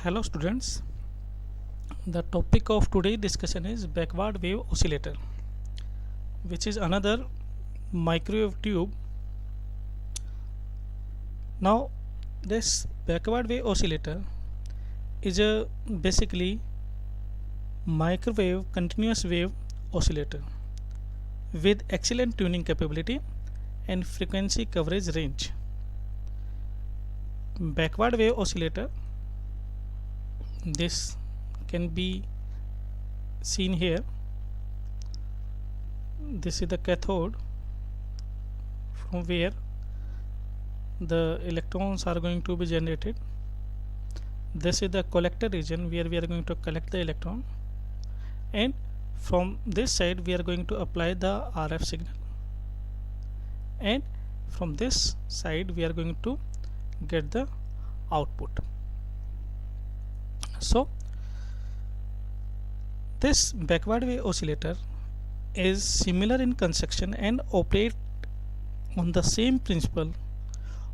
Hello students, the topic of today's discussion is backward wave oscillator, which is another microwave tube. Now this backward wave oscillator is a basically microwave continuous wave oscillator with excellent tuning capability and frequency coverage range. Backward wave oscillator, this can be seen here. This is the cathode from where the electrons are going to be generated. This is the collector region where we are going to collect the electron, and from this side we are going to apply the RF signal, and from this side we are going to get the output. So this backward wave oscillator is similar in construction and operate on the same principle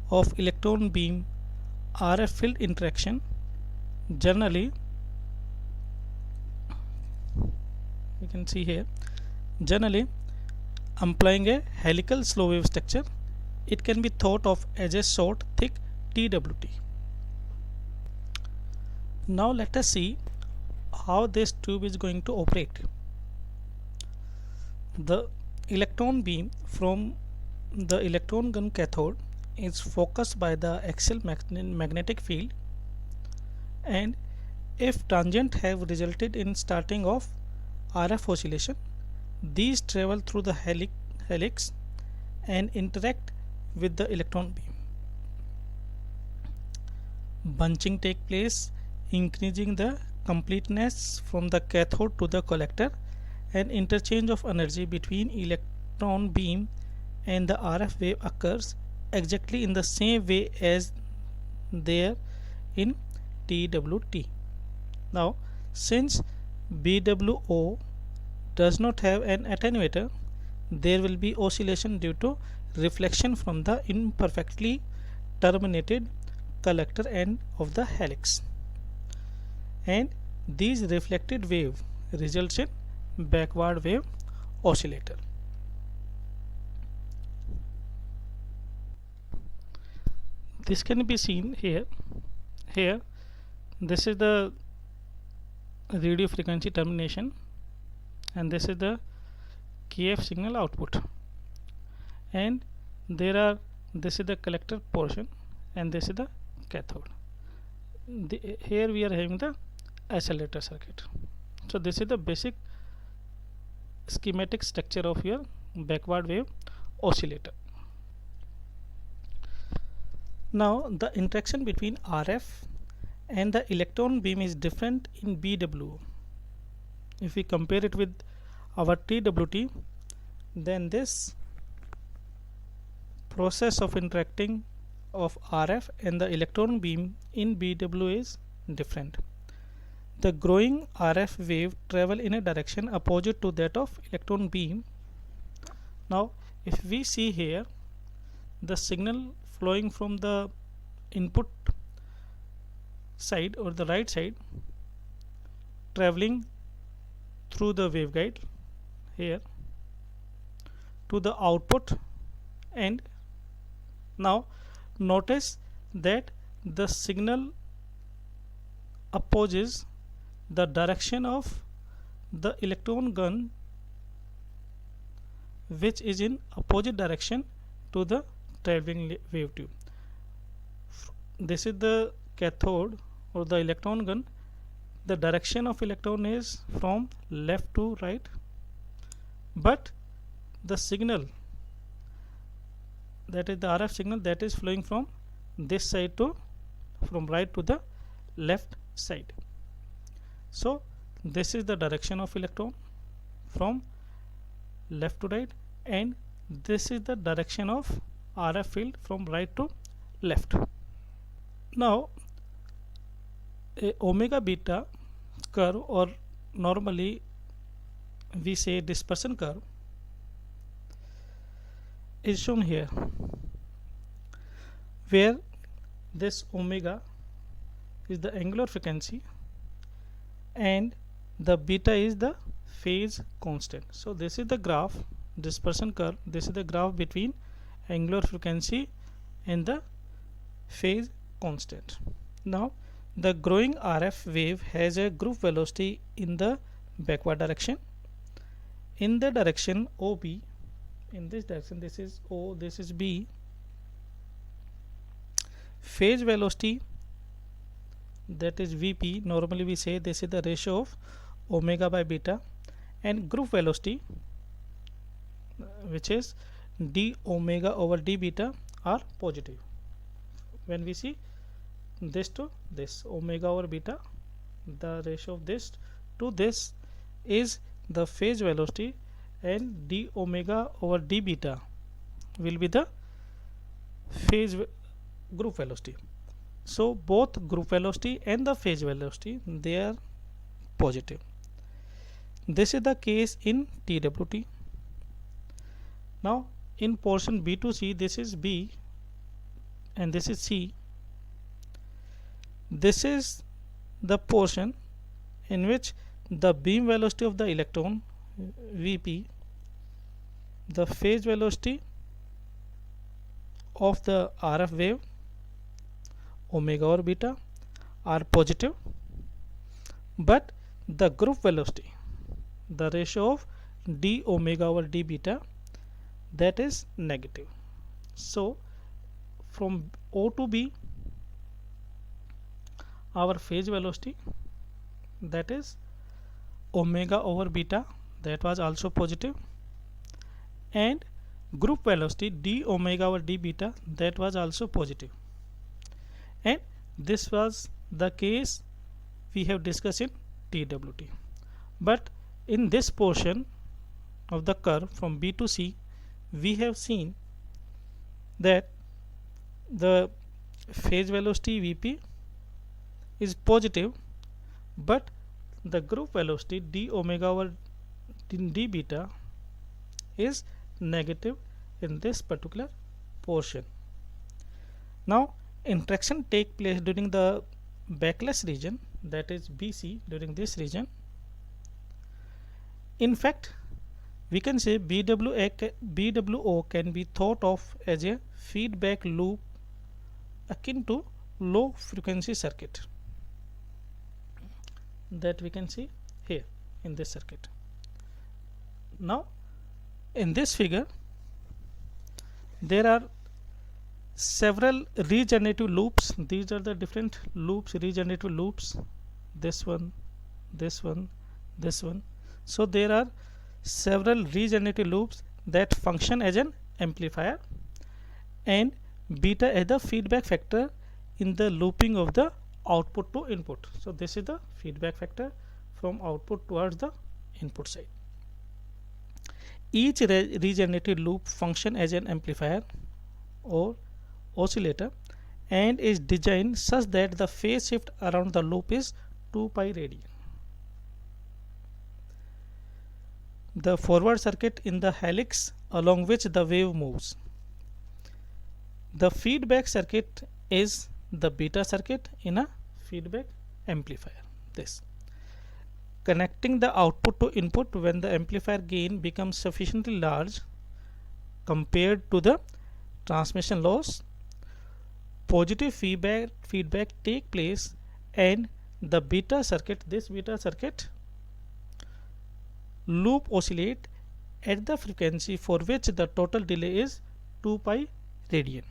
of electron beam RF field interaction. Generally, you can see here, generally employing a helical slow wave structure, it can be thought of as a short thick TWT. Now let us see how this tube is going to operate. The electron beam from the electron gun cathode is focused by the axial magnetic field, and if tangent have resulted in starting of RF oscillation, these travel through the helix and interact with the electron beam. Bunching take place, increasing the completeness from the cathode to the collector, and interchange of energy between electron beam and the RF wave occurs exactly in the same way as there in TWT. Now, since BWO does not have an attenuator, there will be oscillation due to reflection from the imperfectly terminated collector end of the helix, and these reflected wave results in backward wave oscillator. This can be seen here. Here, this is the radio frequency termination, and this is the KF signal output, and this is the collector portion, and this is the cathode. Here we are having the accelerator circuit. So this is the basic schematic structure of your backward wave oscillator. Now the interaction between RF and the electron beam is different in BWO. If we compare it with our TWT, then this process of interacting of RF and the electron beam in BWO is different. The growing RF wave travel in a direction opposite to that of electron beam. Now if we see here, the signal flowing from the input side or the right side traveling through the waveguide here to the output end. Now notice that the signal opposes the direction of the electron gun, which is in opposite direction to the traveling wave tube. This is the cathode or the electron gun. The direction of electron is from left to right, but the signal, that is the RF signal, that is flowing from this side to, from right to the left side. So this is the direction of electron from left to right, and this is the direction of RF field from right to left. Now a omega beta curve, or normally we say dispersion curve, is shown here, where this omega is the angular frequency and the beta is the phase constant. So this is the graph, dispersion curve. This is the graph between angular frequency and the phase constant. Now the growing RF wave has a group velocity in the backward direction. In the direction OB, in this direction, this is O, this is B, phase velocity, that is Vp, normally we say this is the ratio of omega by beta, and group velocity, which is d omega over d beta, are positive. When we see this to this, omega over beta, the ratio of this to this is the phase velocity, and d omega over d beta will be the phase group velocity. So both group velocity and the phase velocity, they are positive. This is the case in TWT. Now in portion B to C, this is B and this is C. This is the portion in which the beam velocity of the electron Vp, the phase velocity of the RF wave omega or beta are positive, but the group velocity, the ratio of d omega over d beta, that is negative. So from O to B, our phase velocity, that is omega over beta, that was also positive, and group velocity d omega over d beta, that was also positive. And this was the case we have discussed in TWT. But in this portion of the curve from B to C, we have seen that the phase velocity Vp is positive, but the group velocity d omega over d beta is negative in this particular portion. Now interaction take place during the backless region, that is BC, during this region. In fact, we can say BWO can be thought of as a feedback loop akin to low frequency circuit, that we can see here in this circuit. Now in this figure there are several regenerative loops. These are the different loops, regenerative loops, this one, this one, this one. So there are several regenerative loops that function as an amplifier, and beta as the feedback factor in the looping of the output to input. So this is the feedback factor from output towards the input side. Each regenerative loop function as an amplifier or oscillator and is designed such that the phase shift around the loop is 2 pi radian. The forward circuit in the helix along which the wave moves. The feedback circuit is the beta circuit in a feedback amplifier. This connecting the output to input when the amplifier gain becomes sufficiently large compared to the transmission loss, positive feedback take place, and the beta circuit, this beta circuit loop oscillate at the frequency for which the total delay is 2 pi radian,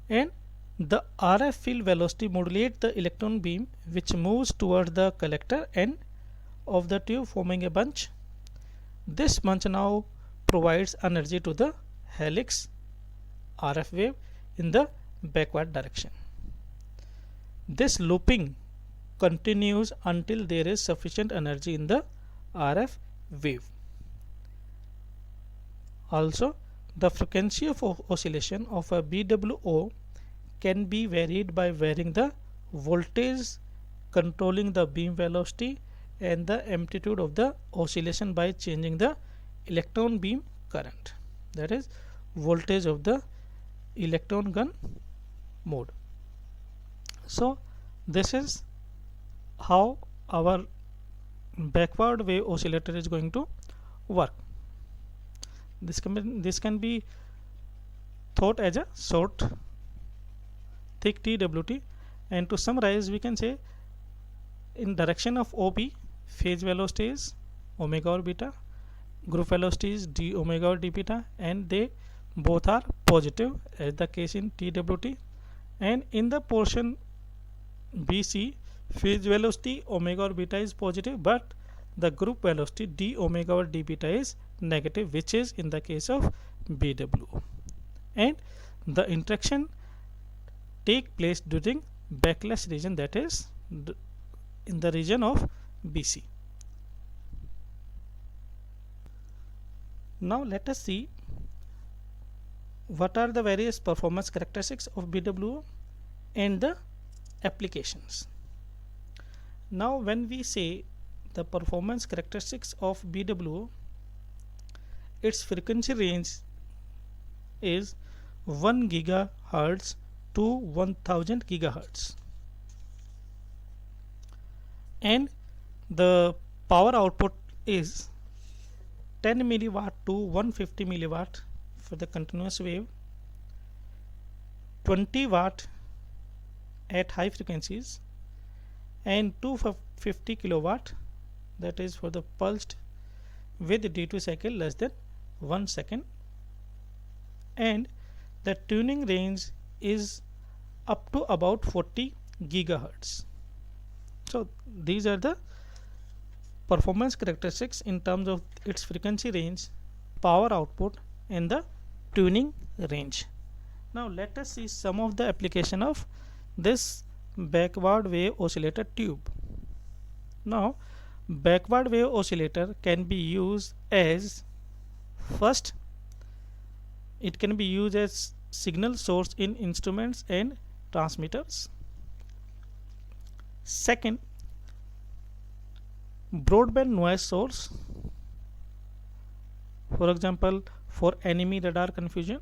and the RF field velocity modulate the electron beam which moves towards the collector end of the tube, forming a bunch. This bunch now provides energy to the helix RF wave in the backward direction. This looping continues until there is sufficient energy in the RF wave. Also, the frequency of oscillation of a BWO can be varied by varying the voltage controlling the beam velocity and the amplitude of the oscillation by changing the electron beam current, that is voltage of the electron gun mode. So this is how our backward wave oscillator is going to work. This can be thought as a short thick TWT, and to summarize we can say in direction of OP phase velocity is omega or beta, group velocity is d omega or d beta, and they both are positive as the case in TWT. And in the portion BC, phase velocity omega or beta is positive, but the group velocity d omega or d beta is negative, which is in the case of BW. And the interaction take place during backlash region, that is in the region of BC. Now let us see what are the various performance characteristics of BWO and the applications. Now when we say the performance characteristics of BWO, its frequency range is 1 gigahertz to 1000 gigahertz, and the power output is 10 milliwatt to 150 milliwatt for the continuous wave, 20 watt at high frequencies, and 250 kilowatt, that is for the pulsed with duty cycle less than 1 second, and the tuning range is up to about 40 gigahertz. So these are the performance characteristics in terms of its frequency range, power output, and the tuning range. Now let us see some of the application of this backward wave oscillator tube. Now backward wave oscillator can be used as, first, it can be used as signal source in instruments and transmitters. Second, broadband noise source, for example for enemy radar confusion.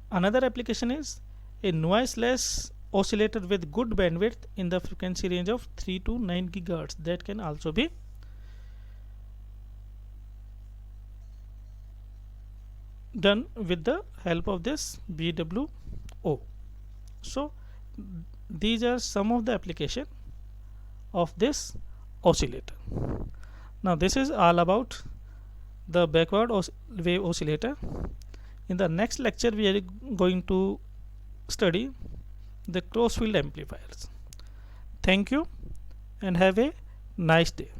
Another application is a noiseless oscillator with good bandwidth in the frequency range of 3 to 9 gigahertz, that can also be done with the help of this BWO. So these are some of the application of this oscillator. Now this is all about the backward wave oscillator. In the next lecture we are going to study the crossfield amplifiers. Thank you and have a nice day.